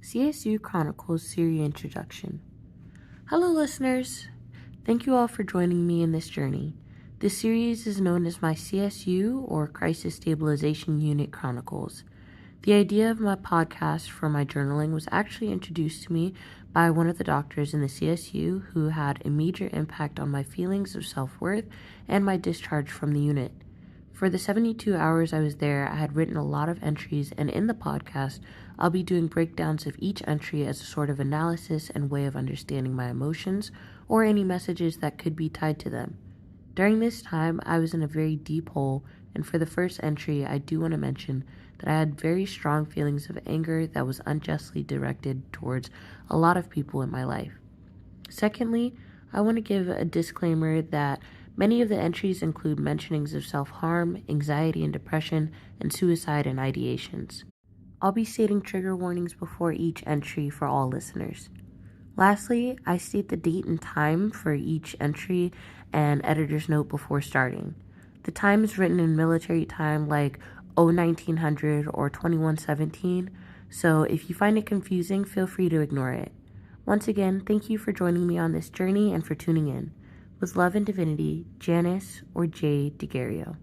CSU Chronicles Series Introduction. Hello, listeners. Thank you all for joining me in this journey. This series is known as my CSU or Crisis Stabilization Unit Chronicles. The idea of my podcast for my journaling was actually introduced to me by one of the doctors in the CSU who had a major impact on my feelings of self-worth and my discharge from the unit. For the 72 hours I was there, I had written a lot of entries, and in the podcast, I'll be doing breakdowns of each entry as a sort of analysis and way of understanding my emotions or any messages that could be tied to them. During this time, I was in a very deep hole, and for the first entry, I do want to mention that I had very strong feelings of anger that was unjustly directed towards a lot of people in my life. Secondly, I want to give a disclaimer that many of the entries include mentionings of self-harm, anxiety and depression, and suicide and ideations. I'll be stating trigger warnings before each entry for all listeners. Lastly, I state the date and time for each entry and editor's note before starting. The time is written in military time like 1900 or 2117, so if you find it confusing, feel free to ignore it. Once again, thank you for joining me on this journey and for tuning in. With love and divinity, Janice or Jay DeGario.